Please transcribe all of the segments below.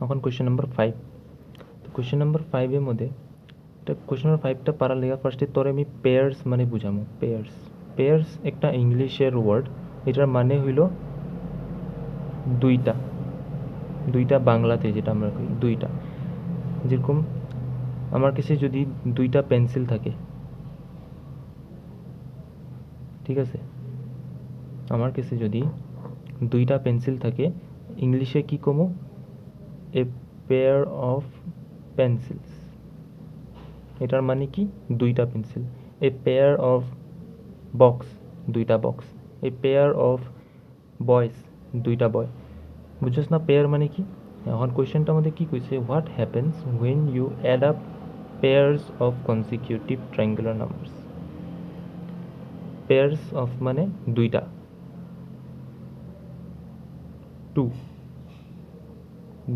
এখন question number 5। তো question number 5 এর মধ্যে কোয়েশ্চেন নাম্বার 5টা পারার লেগে ফার্স্টে তোরে আমি পেয়ার্স মানে বুঝামু। পেয়ার্স একটা ইংলিশের ওয়ার্ড, এটার মানে হইল দুইটা বাংলাতে যেটা আমরা কই দুইটা। যেরকম আমার কাছে যদি দুইটা পেন্সিল থাকে, ঠিক আছে, আমার কাছে যদি দুইটা পেন্সিল থাকে, ইংলিশে কি কমু? A pair of pencils. এটার মানে কি? দুইটা pencil. A pair of box, দুইটা বক্স। এ পেয়ার অফ বয়েস, দুইটা বয়। বুঝছস না পেয়ার মানে কি? এখন কোয়েশ্চেনটা আমাদের কি কইছে, what happens when you add up pairs of consecutive triangular numbers. Pairs of মানে দুইটা,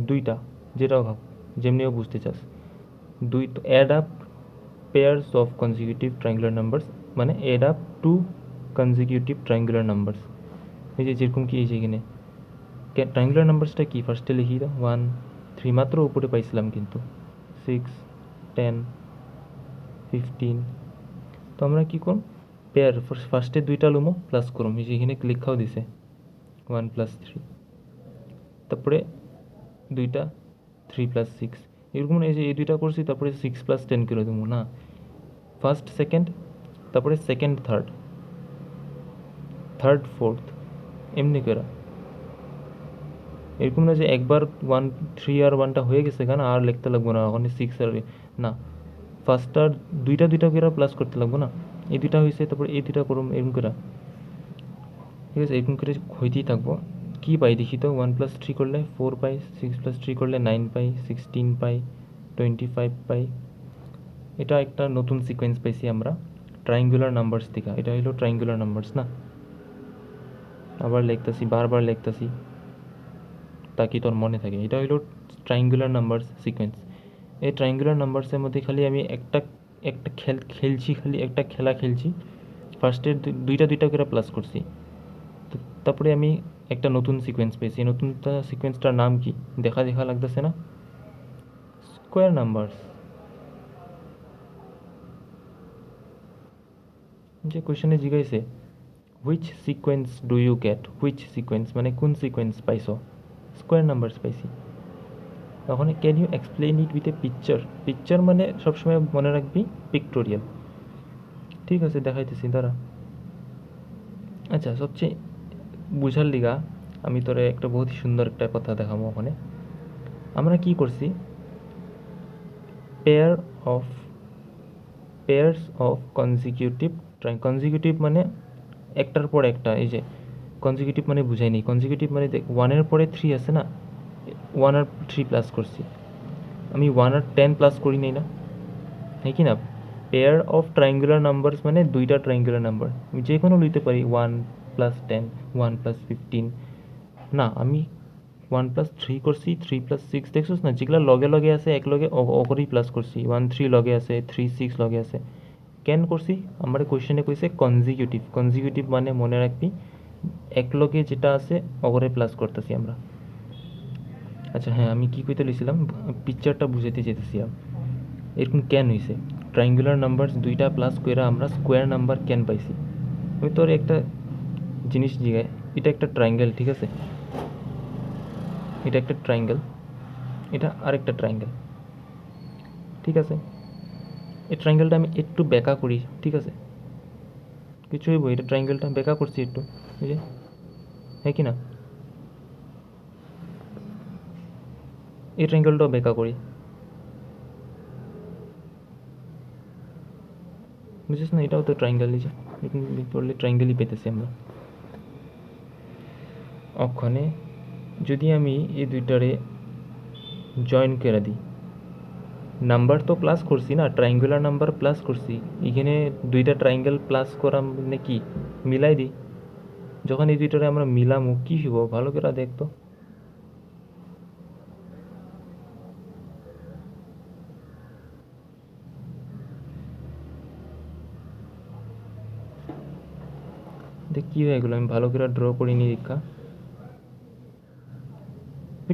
দুইটা যেটাও ভাব, যেমনিও বুঝতে চাস। Add up pairs of consecutive triangular numbers মানে add up two consecutive triangular numbers. এই যে যেরকম কি এই যে এখানে ট্রায়াঙ্গুলার নাম্বারসটা কি ফার্স্টে লিখি দাও, 1 3 মাত্র উপরে পাইছিলাম, কিন্তু 6 10 15। তো আমরা কি করব, পেয়ার ফার্স্টে দুইটা লুমো প্লাস করুম, এই যে এখানে লেখাও দিছে 1 + 3, তারপরে দুইটা 3 + 6, এরকম এই যে এই দুইটা করছি, তারপরে 6 + 10 করে দেবো না, ফার্স্ট সেকেন্ড, তারপরে সেকেন্ড থার্ড ফোর্থ, এমনি করে। এরকম না যে একবার 1 3 আর 1টা হয়ে গেছে কেন আর লিখতে লাগবো না, ওখানে 6 আর না, ফার্স্টটার দুইটা করে প্লাস করতে লাগবো না, এই দুইটা হয়েছে তারপরে এই দুইটা করুম, এরকম করে, ঠিক আছে, এরকম করে হইতেই থাকবো। কী পাই দেখি তো, 1 + 3 করলে 4 পাই, 6 + 3 করলে 9 পাই, 16 পাই, 25 পাই। এটা একটা নতুন সিকোয়েন্স পাইছি আমরা ট্রায়াঙ্গুলার নাম্বারস থেকে। এটা হলো ট্রায়াঙ্গুলার নাম্বারস না, আবার লিখতেছি, বারবার লিখতেছি তাকি তোর মনে থাকে। এটা হলো ট্রায়াঙ্গুলার নাম্বারস সিকোয়েন্স। এই ট্রায়াঙ্গুলার নাম্বারসের মধ্যে খালি আমি একটা খেলছি, খালি একটা খেলা খেলছি। ফার্স্টের দুইটা করে প্লাস করছি, তারপরে আমি একটা নতুন সিকোয়েন্স পেয়েছি। নতুন সিকোয়েন্সটার নাম কি দেখা লাগতেছে না? Square numbers. যে কোয়েশনে জিজ্ঞাসে which sequence do you get, which sequence মানে কোন সিকোয়েন্স পাইছো? স্কোয়ার নাম্বারস পাইছি। তখন can you explain it with a picture মানে সবসময় মনে রাখবি পিক্টোরিয়াল। ঠিক আছে, দেখাইতেছি দাঁড়া। আচ্ছা, সবচেয়ে বুঝার লিগা আমি তোরে একটা বহুত সুন্দর একটা কথা দেখাবো। ওখানে আমরা কি করছি, পেয়ার্স অফ কনজিকিউটিভ মানে একটার পর একটা। এই যে কনজিকিউটিভ মানে বুঝাই নি, কনজিকিউটিভ মানে দেখ 1-এর পরে 3 আছে না, 1 আর 3 প্লাস করছি। আমি 1 আর 10 প্লাস করি নাই না, হ্যাঁ কি না? পেয়ার অফ ট্রায়াঙ্গুলার নাম্বারস মানে দুইটা ট্রায়াঙ্গুলার নাম্বার, আমি যে কোনো লইতে পারি, 1 + 10, 1 + 15 না, আমি 1 + 3 করছি, 3 + 6 দেখছিস না, যেগুলো লগে আছে এক লগে অকরেই প্লাস করছি। 1 3 লগে আছে, 3 6 লগে আছে। কেন করছি? আমার কোয়েশ্চেনে কইছে কনজিকিউটিভ মানে মনে রাখবি এক লগে যেটা আছে অকরে প্লাস করতেছি আমরা। আচ্ছা হ্যাঁ, আমি কি কইতে লইছিলাম, পিকচারটা বুঝাইতে চাইতেছিলাম। এরকম কেন হয়েছে, ট্রায়াঙ্গুলার নাম্বার দুইটা প্লাস কইরা আমরা স্কোয়ার নাম্বার কেন পাইছি? আমি তোর একটা জিনিস জিগাই, এটা একটা ট্রায়াঙ্গেল, ঠিক আছে, এটা একটা ট্রায়াঙ্গেল, এটা আরেকটা ট্রায়াঙ্গেল, ঠিক আছে। এই ট্রায়াঙ্গেলটা আমি একটু বেঁকা করি, ঠিক আছে, কিছু হইব, এটা ট্রায়াঙ্গেলটা বেঁকা করছি একটু, এই যে, হ্যাঁ কি না? এই ট্রায়াঙ্গেলটাও বেঁকা করি, বুঝছিস না? এটাও তো ট্রায়াঙ্গেলই, যে এরকম করলে ট্রায়াঙ্গেলই পেতেছি আমরা। ওখানে যদি আমি এই দুইটারে জয়েন করে দিই, নাম্বার তো প্লাস করছি না, ট্রায়াঙ্গুলার নাম্বার প্লাস করছি, এখানে দুইটা ট্রায়াঙ্গেল প্লাস করা মানে কি মিলাই দিই। যখন এই দুইটারে আমরা মিলামো কি হইব ভালো করে দেখতো। দেখ কি হয়ে গেলো, আমি ভালো করে ড্র করিনি, দেখা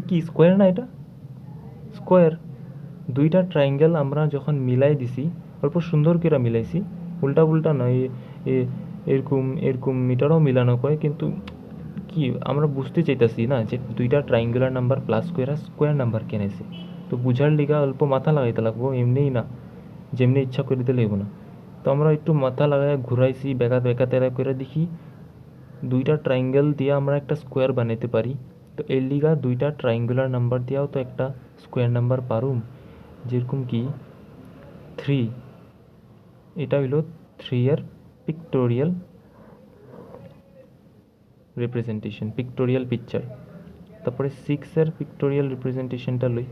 কি স্কোয়ার না এটা? স্কোয়ার দুইটা ট্রায়াঙ্গেল আমরা যখন মিলাই দিছি অল্প সুন্দর করে মিলাইছি উল্টা উল্টা নয় এরকম এরকম মিটারও মিলানো কয় কিন্তু কি আমরা বুঝতে চাইতেছি না যে দুইটা ট্রায়াঙ্গুলার নাম্বার প্লাস করে স্কোয়ার নাম্বার কেনেছে তো বুঝার লিগা অল্প মাথা লাগাইতে লাগবো এমনিই না যেমনি ইচ্ছা করে দিতে লাগবো না তো আমরা একটু মাথা লাগাই ঘুরাইছি বেকাতে করে দেখি দুইটা ট্রায়াঙ্গেল দিয়ে আমরা একটা স্কোয়ার বানাইতে পারি তো এর লিগা দুইটা ট্রায়াঙ্গুলার নাম্বার দিয়েও তো একটা স্কোয়ার নাম্বার পারুম যেরকম কি 3 এটা হইল 3 এর পিক্টোরিয়াল রিপ্রেজেন্টেশন পিক্টোরিয়াল পিকচার তারপরে 6 এর পিক্টোরিয়াল রিপ্রেজেন্টেশনটা লই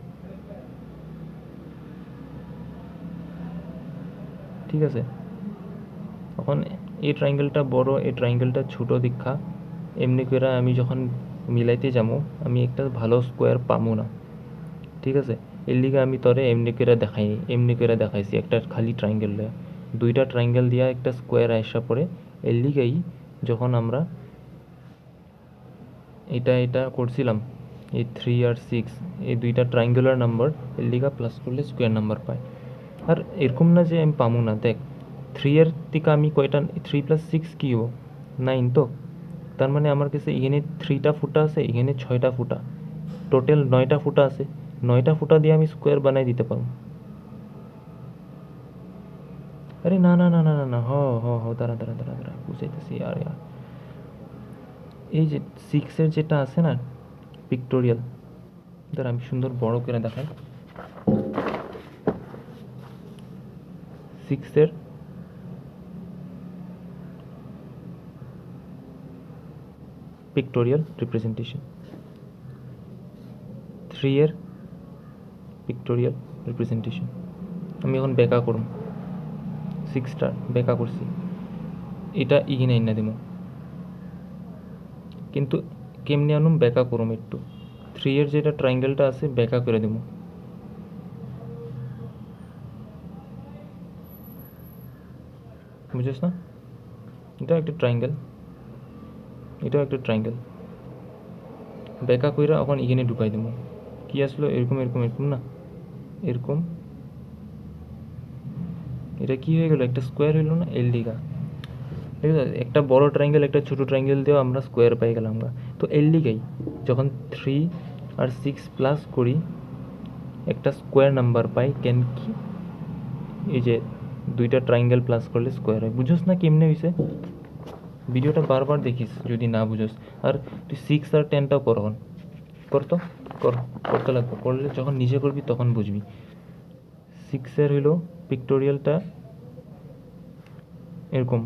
ঠিক আছে এখন এই ট্রায়াঙ্গেলটা বড় এই ট্রায়াঙ্গেলটা ছোট দীক্ষা এমনি করে আমি যখন মিলাইতে যাবো আমি একটা ভালো স্কোয়ার পামু না ঠিক আছে এর লিগে আমি তোরে এমনি করে দেখাইছি একটা খালি ট্রায়াঙ্গেল লয়ে দুইটা ট্রায়াঙ্গেল দিয়া একটা স্কোয়ার আসা পড়ে এর লিগেই যখন আমরা এটা করছিলাম এই 3 আর 6 এই দুইটা ট্রায়াঙ্গুলার নাম্বার এর লিগা প্লাস করলে স্কোয়ার নাম্বার পাই আর এরকম না যে আমি পামু না দেখ 3 এর থেকে আমি কয়টা 3 + 6 কি হবো 9 তো তার মানে আমার কাছে এখানে 3টা ফুটা আছে এখানে 6টা ফুটা টোটাল 9টা ফুটা আছে 9টা ফুটা দিয়ে আমি স্কোয়ার বানাই দিতে পারবো আরে না না না না না না দাঁড়া বুঝাইতেছি আর এই যে 6 এর যেটা আছে না পিক্টোরিয়াল দাঁড়া আমি সুন্দর বড় করে দেখাই 6 এর পিক্টোরিয়াল রিপ্রেজেন্টেশন 3 এর পিক্টোরিয়াল রিপ্রেজেন্টেশন আমি এখন বেকা করুম 6টা বেকা করছি এটা ইগিনে আইনা দিব কিন্তু কেমনে আনুম বেকা করুম একটু 3 এর যেটা ট্রায়াঙ্গেলটা আছে বেকা করে দিব বুঝছিস না এটা একটা ট্রায়াঙ্গেল এটাও একটা ট্রায়াঙ্গেল বেকা কইরা এখন এখানে ঢুকাই দেবো কি আসলো এরকম না এরকম এটা কি হয়ে গেল একটা স্কোয়ার হইল না এল লিগা ঠিক আছে একটা বড় ট্রায়াঙ্গেল একটা ছোট ট্রায়াঙ্গেল দিয়েও আমরা স্কোয়ার পাই গেলাম আমরা তো এল লিগাই যখন 3 আর 6 প্লাস করি একটা স্কোয়ার নাম্বার পাই কেন কি এই যে দুইটা ট্রায়াঙ্গেল প্লাস করলে স্কোয়ার হয় বুঝোস না কেমনে হয়েছে ভিডিওটা বারবার দেখিস যদি না বুঝোস আর তুই 6 আর 10টাও করতে লাগবে করলে যখন নিজে করবি তখন বুঝবি 6 এর হইল পিক্টোরিয়ালটা এরকম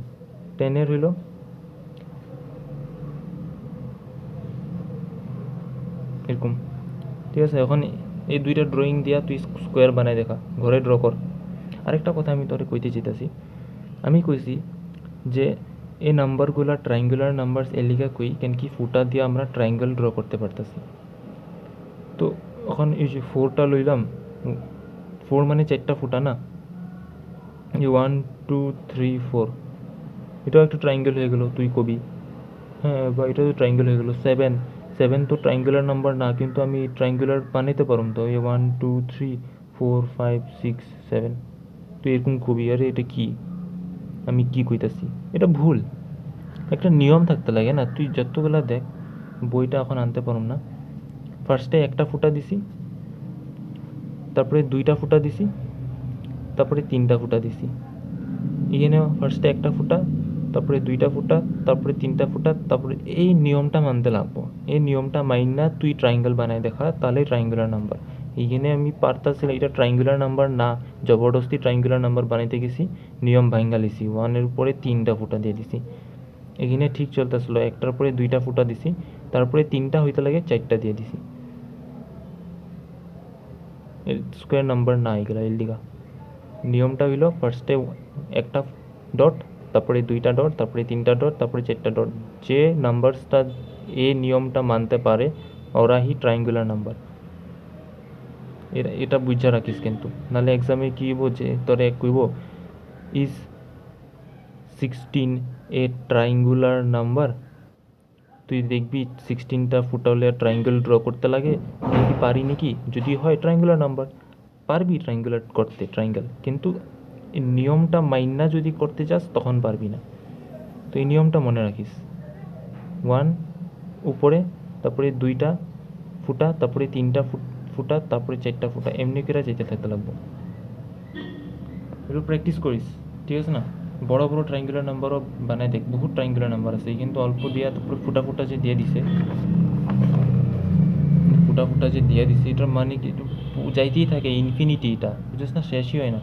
10 এর হইল এরকম ঠিক আছে এখন এই দুইটা ড্রয়িং দিয়া তুই স্কোয়ার বানাই দেখা ঘরে ড্র কর আরেকটা কথা আমি তোরে কইতে চাইতাছি আমি কইছি যে এই নাম্বারগুলা ট্রায়াঙ্গুলার নাম্বারস এলিগা কই কেন কি ফুটা দিয়ে আমরা ট্রায়াঙ্গেল ড্র করতে পারতাছি তো এখন এই যে 4টা লইলাম 4 মানে 4টা ফুটা না এই 1 2 3 4 এটাও একটা ট্রায়াঙ্গেল হয়ে গেল তুই কবি হ্যাঁ বা এটা তো ট্রায়াঙ্গেল হয়ে গেল 7 তো ট্রায়াঙ্গুলার নাম্বার না কিন্তু আমি ট্রায়াঙ্গুলার বানাইতে পারুম তো এই 1 2 3 4 5 6 7 তুই এরকম কবি আরে এটা কি আমি কি কইতাছি এটা ভুল একটা নিয়ম থাকতে লাগে না তুই যতগুলা দেখ বইটা এখন আনতে পারুম না ফার্স্টে একটা ফুটা দিছি তারপরে 2টা ফুটা দিছি তারপরে 3টা ফুটা দিছি এখানে ফার্স্টে একটা ফুটা তারপরে 2টা ফুটা তারপরে 3টা ফুটা তারপরে এই নিয়মটা মানতে লাগবো এই নিয়মটা মাইনা তুই ট্রায়াঙ্গেল বানাই দেখা তাহলে ট্রায়াঙ্গুলার নাম্বার এইখানে আমি পারতাছিলাম এটা ট্রায়াঙ্গুলার নাম্বার না জবরদস্তি ট্রায়াঙ্গুলার নাম্বার বানাইতে গেছি নিয়ম ভাঙ্গা লিছি 1 এর উপরে 3টা ফুটা দিয়ে দিছি এখানে ঠিক চলতেছিল একটার পরে 2টা ফুটা দিছি তারপরে 3টা হইতে লাগে 4টা দিয়ে দিছি স্কোয়ার নাম্বার না এগুলা এর লিগা নিয়মটা হইল ফার্স্টে একটা ডট তারপরে 2টা ডট তারপরে 3টা ডট তারপরে 4টা ডট যে নাম্বারসটা এই নিয়মটা মানতে পারে ওরাই ট্রায়াঙ্গুলার নাম্বার এটা বুঝা রাখিস কিন্তু নাহলে এক্সামে কি হইব যে তোরে কইব ইজ 16 এ ট্রায়াঙ্গুলার নাম্বার তুই দেখবি 16টা ফুটা হলে ট্রায়াঙ্গেল ড্র করতে লাগে, দেখবি পারি নাকি, যদি হয় ট্রায়াঙ্গুলার নাম্বার, পারবি ট্রায়াঙ্গুলার করতে ট্রায়াঙ্গেল, কিন্তু এই নিয়মটা মাইন্না যদি করতে চাস তখন পারবি না। তো এই নিয়মটা মনে রাখিস, 1 উপরে, তারপরে 2টা ফুটা, তারপরে 3টা ফুটা, তারপরে 4টা ফুটা, এমনি করে যেতে থাকতে লাগবো। একটু প্র্যাকটিস করিস, ঠিক আছে না? বড় বড় ট্রায়াঙ্গুলার নাম্বারও বানায় দেখ, বহুত ট্রায়াঙ্গুলার নাম্বার আছে, কিন্তু অল্প দিয়া তারপরে ফুটা ফুটা যে দিয়ে দিছে, ফুটা ফুটা যে দিয়ে দিছে, এটার মানে কি, একটু যাইতেই থাকে ইনফিনিটি, এটা বুঝিস না, শেষই হয় না।